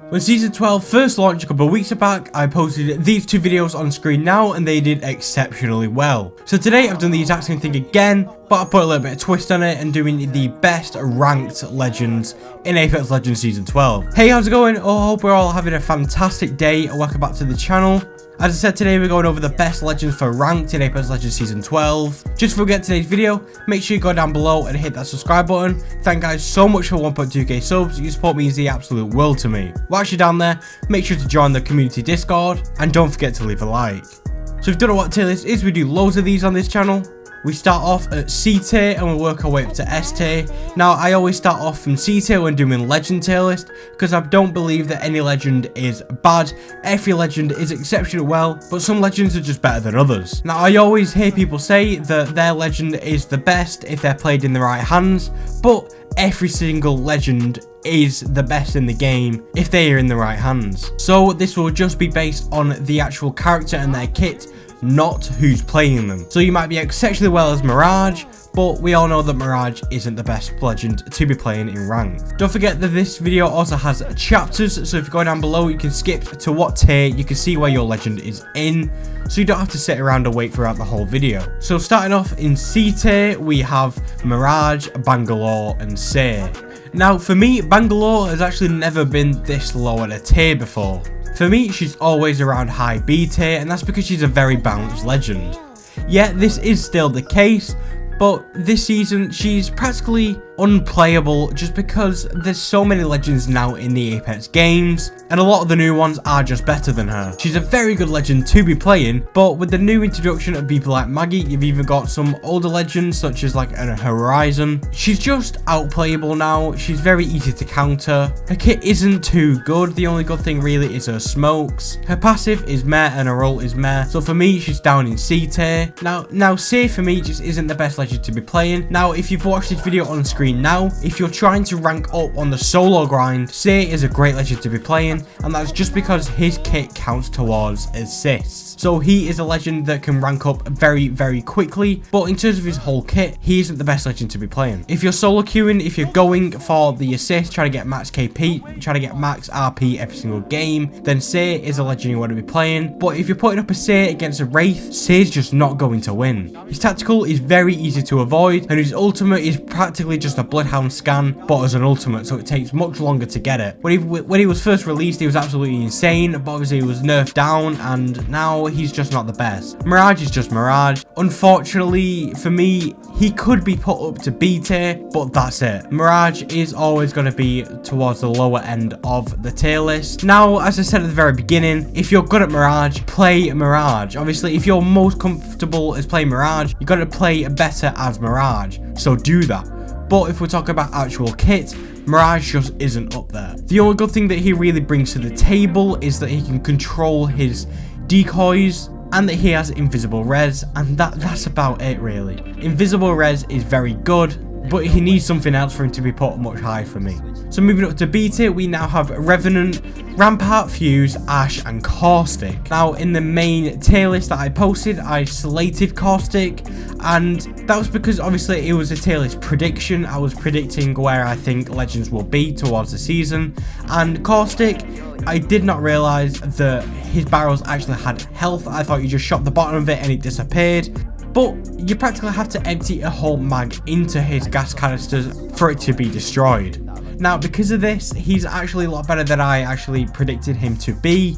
When Season 12 first launched a couple of weeks back, I posted these two videos on screen now and they did exceptionally well. So today I've done the exact same thing again, but I put a little bit of twist on it and doing the best ranked legends in Apex Legends Season 12. Hey, how's it going? Oh, I hope we're all having a fantastic day and welcome back to the channel. As I said, today we're going over the best legends for ranked in Apex Legends Season 12. Just before we get to today's video, make sure you go down below and hit that subscribe button. Thank you guys so much for 1.2k subs. Your support means the absolute world to me. Whilst you're down there, make sure to join the community Discord and don't forget to leave a like. So if you don't know what tier list is, we do loads of these on this channel. We start off at C tier and we'll work our way up to S tier. Now, I always start off from C tier when doing legend tier list because I don't believe that any legend is bad. Every legend is exceptionally well, but some legends are just better than others. Now, I always hear people say that their legend is the best if they're played in the right hands, but every single legend is the best in the game if they are in the right hands. So this will just be based on the actual character and their kit, not who's playing them. So you might be exceptionally well as Mirage, but we all know that Mirage isn't the best legend to be playing in ranked. Don't forget that this video also has chapters, so if you go down below you can skip to what tier, you can see where your legend is in, so you don't have to sit around and wait throughout the whole video. So starting off in C tier, we have Mirage, Bangalore and Say. Now for me, Bangalore has actually never been this low at a tier before. For me, she's always around high B tier, and that's because she's a very balanced legend. Yet this is still the case, but this season she's practically unplayable just because there's so many legends now in the Apex games, and a lot of the new ones are just better than her. She's a very good legend to be playing, but with the new introduction of people like Maggie, you've even got some older legends such as like an Horizon. She's just outplayable now. She's very easy to counter. Her kit isn't too good. The only good thing really is her smokes. Her passive is meh and her ult is meh. So for me, she's down in C tier. Now C for me just isn't the best legend to be playing. Now, if you've watched this video on screen now, if you're trying to rank up on the solo grind, Say is a great legend to be playing, and that's just because his kit counts towards assists. So he is a legend that can rank up very, very quickly, but in terms of his whole kit, he isn't the best legend to be playing. If you're solo queuing, if you're going for the assist, trying to get max KP, trying to get max RP every single game, then Say is a legend you want to be playing. But if you're putting up a Say against a Wraith, Say's just not going to win. His tactical is very easy to avoid, and his ultimate is practically just a Bloodhound scan, but as an ultimate, so it takes much longer to get it. When he was first released, he was absolutely insane, but obviously he was nerfed down, and now he's just not the best. Mirage is just Mirage. Unfortunately, for me, he could be put up to B tier, but that's it. Mirage is always going to be towards the lower end of the tier list. Now, as I said at the very beginning, if you're good at Mirage, play Mirage. Obviously, if you're most comfortable as playing Mirage, you got to play better as Mirage, so do that. But if we're talking about actual kit, Mirage just isn't up there. The only good thing that he really brings to the table is that he can control his decoys and that he has invisible res, and that's about it really. Invisible res is very good, but he needs something else for him to be put much higher for me. So moving up to B tier, we now have Revenant, Rampart, Fuse, Ash and Caustic. Now in the main tier list that I posted, I selected Caustic, and that was because obviously it was a tier list prediction. I was predicting where I think legends will be towards the season, and Caustic, I did not realize that his barrels actually had health. I thought you just shot the bottom of it and it disappeared. But you practically have to empty a whole mag into his gas canisters for it to be destroyed. Now, because of this, he's actually a lot better than I actually predicted him to be.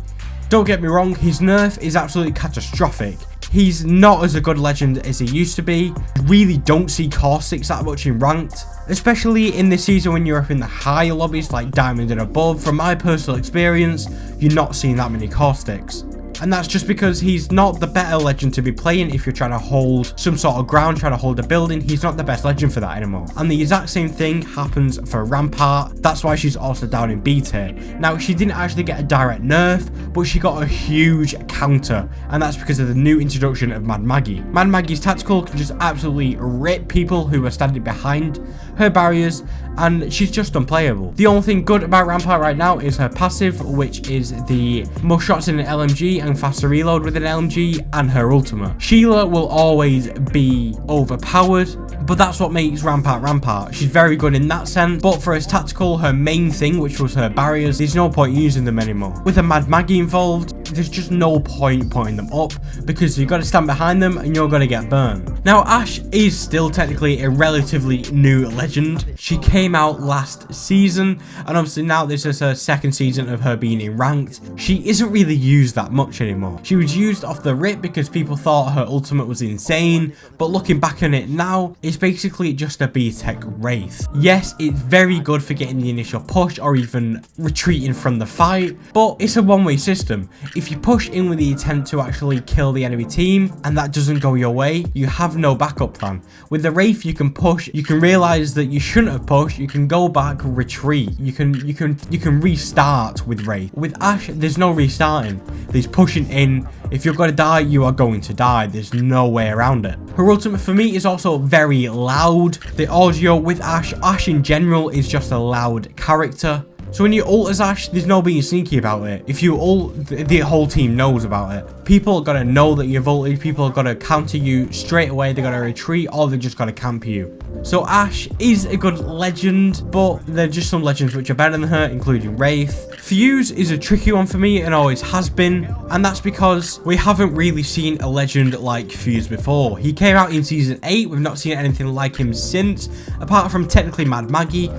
Don't get me wrong, his nerf is absolutely catastrophic. He's not as a good legend as he used to be. I really don't see Caustics that much in ranked, especially in this season when you're up in the higher lobbies like Diamond and above. From my personal experience, you're not seeing that many Caustics. And that's just because he's not the better legend to be playing if you're trying to hold some sort of ground, trying to hold a building. He's not the best legend for that anymore. And the exact same thing happens for Rampart. That's why she's also down in B tier. Now, she didn't actually get a direct nerf, but she got a huge counter. And that's because of the new introduction of Mad Maggie. Mad Maggie's tactical can just absolutely rip people who are standing behind her barriers, and she's just unplayable. The only thing good about Rampart right now is her passive, which is the more shots in an LMG and faster reload with an LMG, and her ultimate. Sheila will always be overpowered, but that's what makes Rampart Rampart. She's very good in that sense, but for his tactical, her main thing, which was her barriers, there's no point using them anymore. With a Mad Maggie involved, there's just no point putting them up because you've got to stand behind them and you're going to get burned. Now, Ash is still technically a relatively new legend. She came out last season, and obviously now this is her second season of her being in ranked. She isn't really used that much anymore. She was used off the rip because people thought her ultimate was insane, but looking back on it now, it's basically just a B-Tech Wraith. Yes, it's very good for getting the initial push or even retreating from the fight, but it's a one-way system. If you push in with the intent to actually kill the enemy team and that doesn't go your way, you have no backup plan. With the Wraith, you can push, you can realize that you shouldn't have pushed, you can go back, retreat, you can restart with Wraith. With Ash, there's no restarting. There's pushing in. If you're going to die, you are going to die. There's no way around it. Her ultimate for me is also very loud. The audio with Ash in general is just a loud character. So when you ult as Ash, there's no being sneaky about it. If you ult, the whole team knows about it. People are going to know that you've ulted. People are going to counter you straight away. They're going to retreat or they're just going to camp you. So Ash is a good legend, but there are just some legends which are better than her, including Wraith. Fuse is a tricky one for me and always has been, and that's because we haven't really seen a legend like Fuse before. He came out in season 8, we've not seen anything like him since, apart from technically Mad Maggie.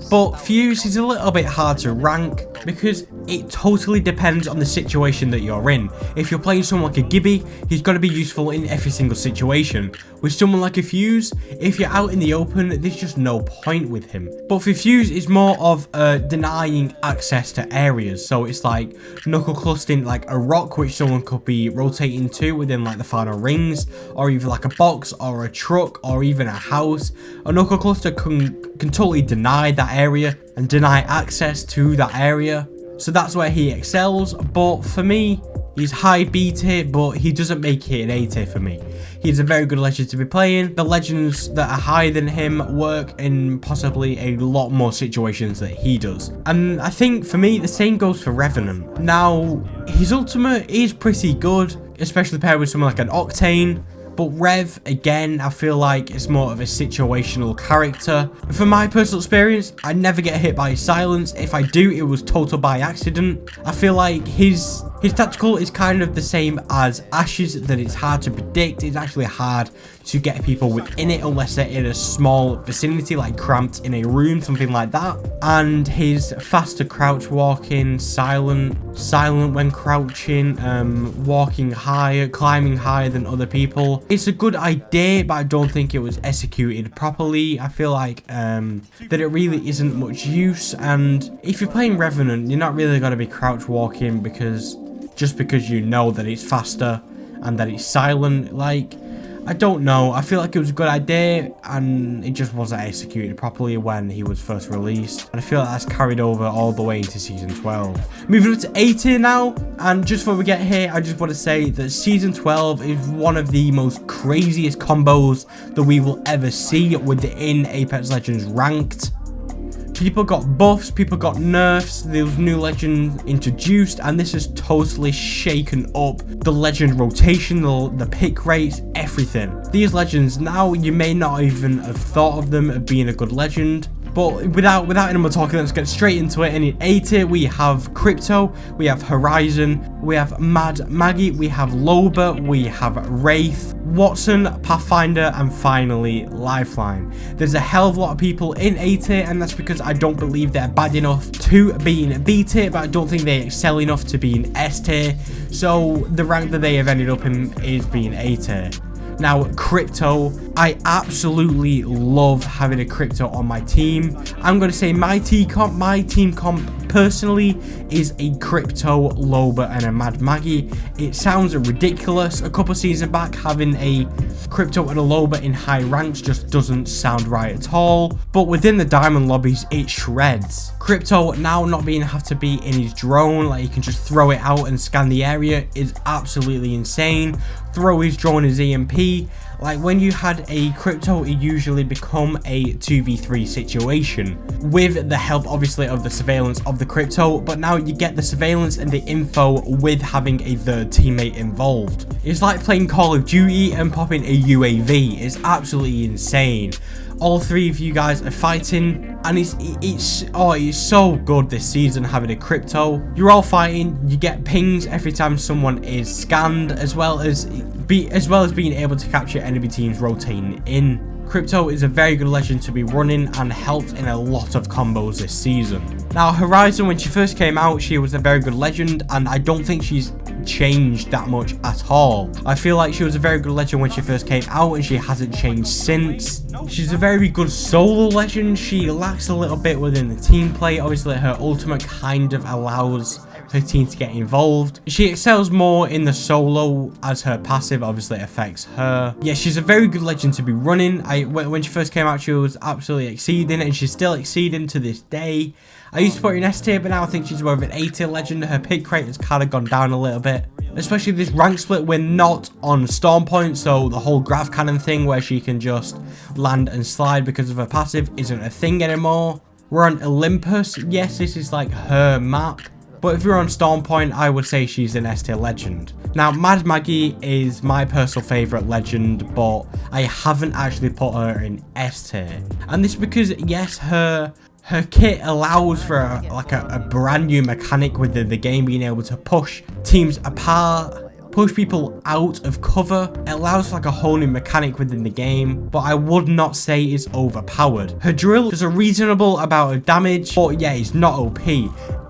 But Fuse is a little bit hard to rank because it totally depends on the situation that you're in. If you're playing someone like a Gibby, he's got to be useful in every single situation. With someone like a Fuse, if you're out in the open, there's just no point with him. But for Fuse, it's more of denying access to areas. So it's like knuckle clustering like a rock, which someone could be rotating to within like the final rings, or even like a box or a truck or even a house. A knuckle cluster can totally deny that area and deny access to that area. So that's where he excels. But for me, he's high B tier, but he doesn't make it an A tier for me. He's a very good legend to be playing. The legends that are higher than him work in possibly a lot more situations that he does. And I think for me, the same goes for Revenant. Now, his ultimate is pretty good, especially paired with someone like an Octane. But Rev, again, I feel like it's more of a situational character. From my personal experience, I never get hit by his silence. If I do, it was total by accident. I feel like his tactical is kind of the same as Ash's, that it's hard to predict. It's actually hard to get people within it unless they're in a small vicinity, like cramped in a room, something like that. And his faster crouch walking, silent when crouching, walking higher, climbing higher than other people. It's a good idea, but I don't think it was executed properly. I feel like that it really isn't much use. And if you're playing Revenant, you're not really going to be crouch walking just because you know that it's faster and that it's silent. Like, I don't know. I feel like it was a good idea and it just wasn't executed properly when he was first released. And I feel like that's carried over all the way into season 12. Moving up to A tier now. And just before we get here, I just want to say that season 12 is one of the most craziest combos that we will ever see within Apex Legends Ranked. People got buffs, people got nerfs, there was new legends introduced, and this has totally shaken up the legend rotation, the pick rates, everything. These legends now, you may not even have thought of them as being a good legend. But without any more talking, let's get straight into it. And in A tier, we have Crypto, we have Horizon, we have Mad Maggie, we have Loba, we have Wraith, Watson, Pathfinder, and finally Lifeline. There's a hell of a lot of people in A tier, and that's because I don't believe they're bad enough to be in B tier, but I don't think they excel enough to be in S tier. So the rank that they have ended up in is being A tier. Now, Crypto, I absolutely love having a Crypto on my team. I'm going to say my team comp personally is a Crypto, Loba, and a Mad Maggie. It sounds ridiculous. A couple seasons back, having a Crypto and a Loba in high ranks just doesn't sound right at all. But within the diamond lobbies, it shreds. Crypto now not being have to be in his drone, like he can just throw it out and scan the area, is absolutely insane. Throw his drone as EMP, Like when you had a crypto, it usually become a 2v3 situation with the help obviously of the surveillance of the crypto, but now you get the surveillance and the info with having a third teammate involved. It's like playing Call of Duty and popping a UAV. It's absolutely insane. All three of you guys are fighting, and it's so good this season having a crypto. You're all fighting, you get pings every time someone is scanned, as well as being able to capture enemy teams rotating in. Crypto is a very good legend to be running and helped in a lot of combos this season. Now Horizon, when she first came out, she was a very good legend, and I don't think she's changed that much at all. I feel like she was a very good legend when she first came out, and she hasn't changed since. She's a very good solo legend. She lacks a little bit within the team play. Obviously her ultimate kind of allows her team to get involved. She excels more in the solo, as her passive obviously affects her. Yeah, she's a very good legend to be running. When she first came out, she was absolutely exceeding, and she's still exceeding to this day. I used to put her in S tier, but now I think she's more of an A tier legend. Her pick rate has kind of gone down a little bit, especially this rank split. We're not on Storm Point, so the whole graph cannon thing where she can just land and slide because of her passive isn't a thing anymore. We're on Olympus. Yes, this is like her map, but if you're on Storm Point, I would say she's an S tier legend. Now, Mad Maggie is my personal favourite legend, but I haven't actually put her in S tier. And this is because, yes, her kit allows for a brand new mechanic within the game, being able to push teams apart, push people out of cover. It allows for like a whole new mechanic within the game, but I would not say it's overpowered. Her drill does a reasonable amount of damage, but yeah, it's not OP.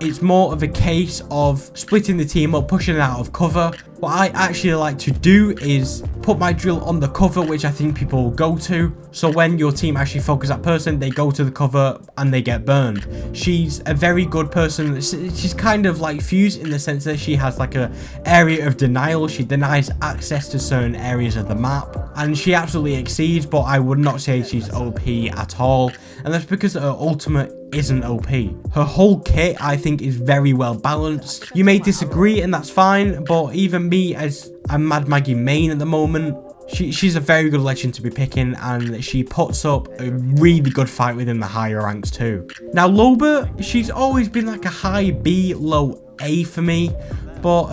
It's more of a case of splitting the team up, pushing it out of cover. What I actually like to do is put my drill on the cover, which I think people will go to. So when your team actually focus that person, they go to the cover and they get burned. She's a very good person. She's kind of like Fuse in the sense that she has like a area of denial. She denies access to certain areas of the map, and she absolutely exceeds, but I would not say she's OP at all. And that's because her ultimate isn't OP. Her whole kit, I think, is very well balanced. You may disagree, and that's fine, but even me, as a Mad Maggie main at the moment, she's a very good legend to be picking, and she puts up a really good fight within the higher ranks too. Now Loba, she's always been like a high B, low A for me, but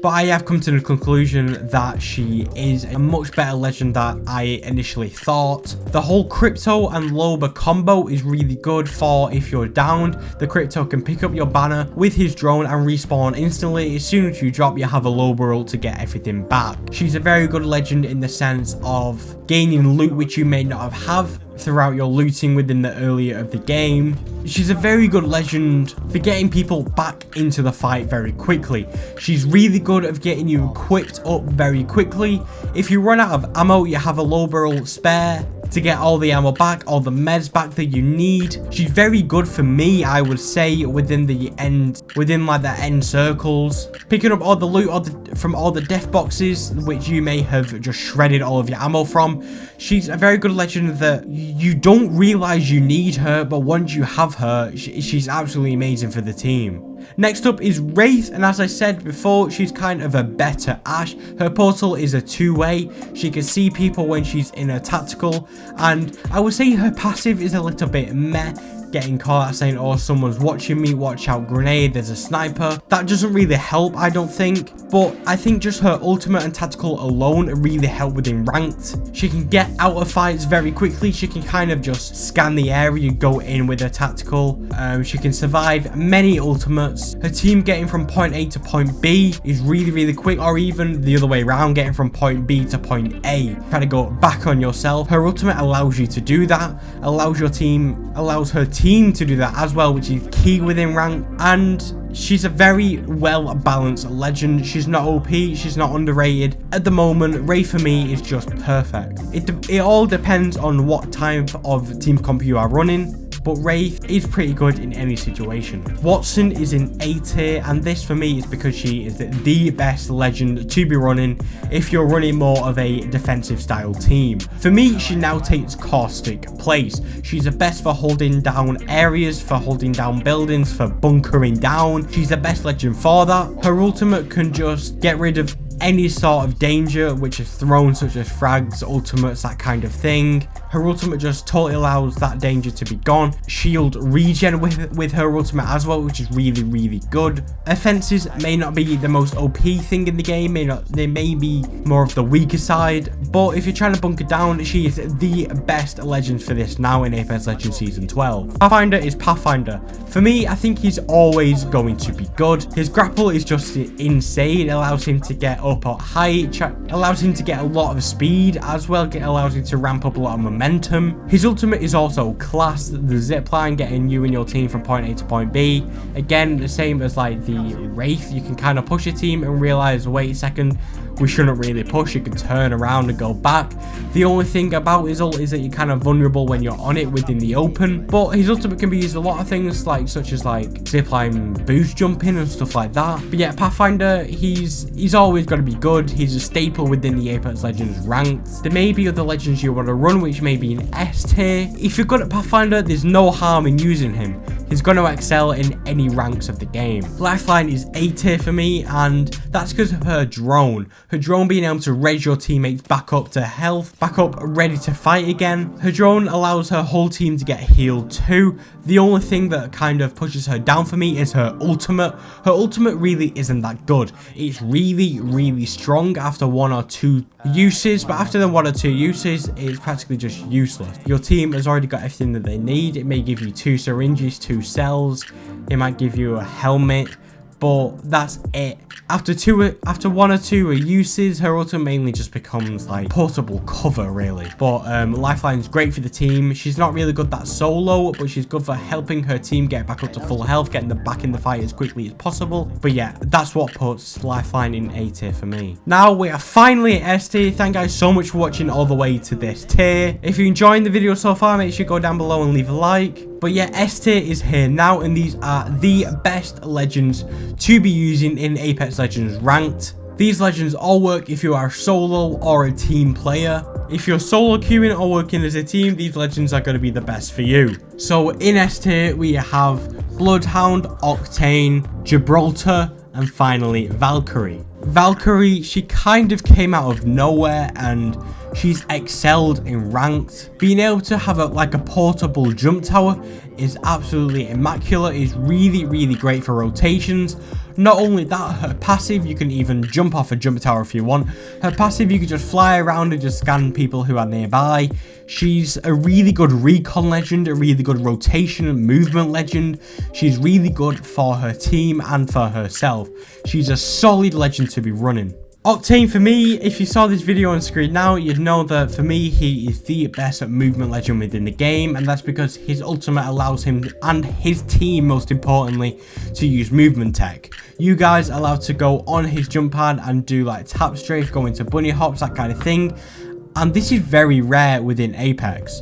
I have come to the conclusion that she is a much better legend than I initially thought. The whole Crypto and Loba combo is really good for if you're downed. The Crypto can pick up your banner with his drone and respawn instantly. As soon as you drop, you have a Loba ult to get everything back. She's a very good legend in the sense of gaining loot which you may not have throughout your looting within the earlier of the game. She's a very good legend for getting people back into the fight very quickly. She's really good at getting you equipped up very quickly. If you run out of ammo, you have a low barrel spare to get all the ammo back, all the meds back that you need. She's very good for me, I would say, within like the end circles, picking up all the loot from all the death boxes which you may have just shredded all of your ammo from. She's a very good legend that you don't realize you need her, but once you have her, she's absolutely amazing for the team. Next up is Wraith, and as I said before, she's kind of a better Ashe. Her portal is a two-way. She can see people when she's in a tactical, and I would say her passive is a little bit meh. Getting caught out saying, oh, someone's watching me, watch out, grenade, there's a sniper. That doesn't really help, I don't think, but I think just her ultimate and tactical alone really help within ranked. She can get out of fights very quickly. She can kind of just scan the area, go in with her tactical. She can survive many ultimates. Her team getting from point A to point B is really, really quick, or even the other way around, getting from point B to point A. Try to go back on yourself. Her ultimate allows you to do that, allows her team to do that as well, which is key within rank. And she's a very well balanced legend. She's not OP, she's not underrated. At the moment, Ray for me is just perfect. It all depends on what type of team comp you are running, but Wraith is pretty good in any situation. Watson is in A tier, and this for me is because she is the best legend to be running if you're running more of a defensive style team. For me, she now takes caustic place. She's the best for holding down areas, for holding down buildings, for bunkering down. She's the best legend for that. Her ultimate can just get rid of any sort of danger which is thrown, such as frags, ultimates, that kind of thing. Her ultimate just totally allows that danger to be gone. Shield regen with her ultimate as well, which is really good. Offenses may not be the most OP thing in the game, they may be more of the weaker side, but if you're trying to bunker down, she is the best legend for this now in Apex Legends Season 12. Pathfinder is Pathfinder. For me, I think he's always going to be good. His grapple is just insane. It allows him to get up at height, allows him to get a lot of speed as well, allows him to ramp up a lot of momentum. His ultimate is also class, the zipline, getting you and your team from point A to point B. Again, the same as like the Wraith, you can kind of push your team and realize, wait a second, we shouldn't really push. You can turn around and go back. The only thing about his ult is that you're kind of vulnerable when you're on it within the open, but his ultimate can be used a lot of things, like such as like zipline boost jumping and stuff like that. But yeah, Pathfinder, he's always got to be good. He's a staple within the Apex Legends ranked. There may be other legends you want to run which may be in S tier. If you're good at Pathfinder, there's no harm in using him. He's going to excel in any ranks of the game. Lifeline is A tier for me, and that's because of her drone. Her drone being able to raise your teammates back up to health, back up ready to fight again. Her drone allows her whole team to get healed too. The only thing that kind of pushes her down for me is her ultimate. Her ultimate really isn't that good. It's really strong after 1 or 2 uses, but after the 1 or 2 uses, it's practically just useless. Your team has already got everything that they need. It may give you 2 syringes, 2 cells. It might give you a helmet, but that's it. After 1 or 2 uses, her ultimate mainly just becomes like portable cover, really. But Lifeline's great for the team. She's not really good that solo, but she's good for helping her team get back up to full health, getting them back in the fight as quickly as possible. But yeah, that's what puts Lifeline in A tier for me. Now we are finally at S tier. Thank you guys so much for watching all the way to this tier. If you're enjoying the video so far, make sure you go down below and leave a like. But yeah, S tier is here now, and these are the best legends to be using in Apex Legends Ranked. These legends all work if you are a solo or a team player. If you're solo queuing or working as a team, these legends are going to be the best for you. So in S tier, we have Bloodhound, Octane, Gibraltar, and finally Valkyrie. Valkyrie, she kind of came out of nowhere and she's excelled in ranked. Being able to have a portable jump tower is absolutely immaculate. It's really great for rotations. Not only that, her passive, you can even jump off a jump tower if you want. Her passive, you can just fly around and just scan people who are nearby. She's a really good recon legend, a really good rotation and movement legend. She's really good for her team and for herself. She's a solid legend to be running. Octane, for me, if you saw this video on screen now, you'd know that for me, he is the best at movement legend within the game, and that's because his ultimate allows him and his team, most importantly, to use movement tech. You guys are allowed to go on his jump pad and do like tap strafe, go into bunny hops, that kind of thing, and this is very rare within Apex.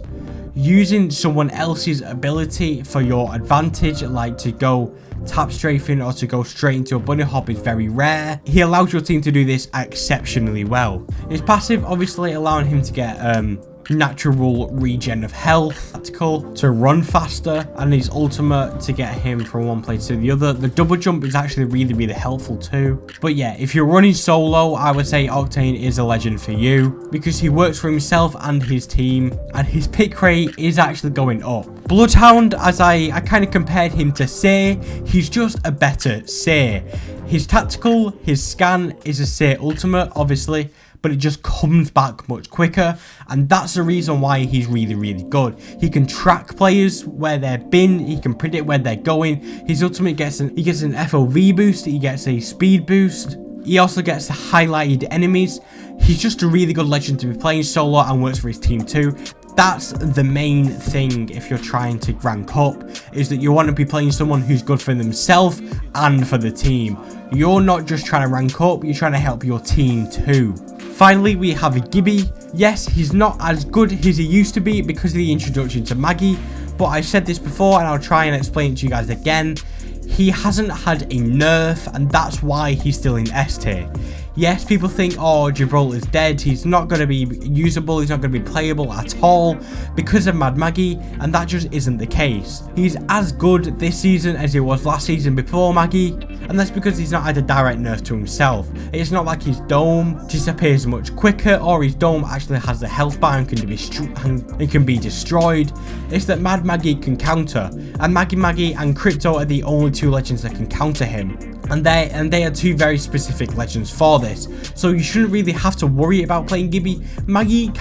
Using someone else's ability for your advantage, like to go tap strafing or to go straight into a bunny hop, is very rare. He allows your team to do this exceptionally well. His passive obviously allowing him to get natural regen of health, tactical to run faster, and his ultimate to get him from one place to the other. The double jump is actually really helpful too. But yeah, if you're running solo, I would say Octane is a legend for you because he works for himself and his team, and his pick rate is actually going up. Bloodhound, as I kind of compared him to Say, he's just a better Say. His tactical, his scan is a Say ultimate, obviously, but it just comes back much quicker, and that's the reason why he's really good. He can track players where they've been, he can predict where they're going. His ultimate gets an FOV boost, he gets a speed boost, he also gets the highlighted enemies. He's just a really good legend to be playing solo and works for his team too. That's the main thing if you're trying to rank up, is that you want to be playing someone who's good for themselves and for the team. You're not just trying to rank up, you're trying to help your team too. Finally, we have Gibby. Yes, he's not as good as he used to be because of the introduction to Maggie, but I've said this before and I'll try and explain it to you guys again. He hasn't had a nerf, and that's why he's still in S tier. Yes, people think, oh, Gibraltar is dead, he's not going to be usable, he's not going to be playable at all because of Mad Maggie, and that just isn't the case. He's as good this season as he was last season before Maggie, and and that's because he's not had a direct nerf to himself. It's not like his dome disappears much quicker, or his dome actually has a health bar and can be destroyed. It's that Mad Maggie can counter, and Maggie and Crypto are the only two legends that can counter him. And they are two very specific legends for this, so you shouldn't really have to worry about playing Gibby. Maggie,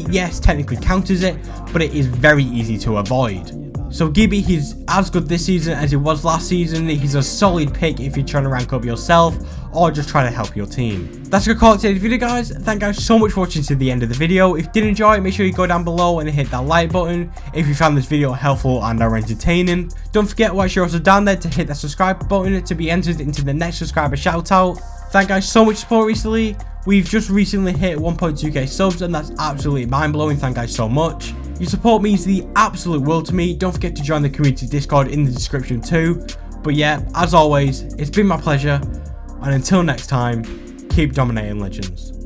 yes, technically counters it, but it is very easy to avoid. So Gibby, he's as good this season as he was last season. He's a solid pick if you're trying to rank up yourself or just trying to help your team. That's gonna call it today's video, guys. Thank you guys so much for watching to the end of the video. If you did enjoy it, make sure you go down below and hit that like button if you found this video helpful and or entertaining. Don't forget, whilst you're also down there, to hit that subscribe button to be entered into the next subscriber shout out. Thank you guys so much for support recently. We've just recently hit 1.2k subs, and that's absolutely mind-blowing. Thank you guys so much. Your support means the absolute world to me. Don't forget to join the community Discord in the description too. But yeah, as always, it's been my pleasure, and until next time, keep dominating, legends.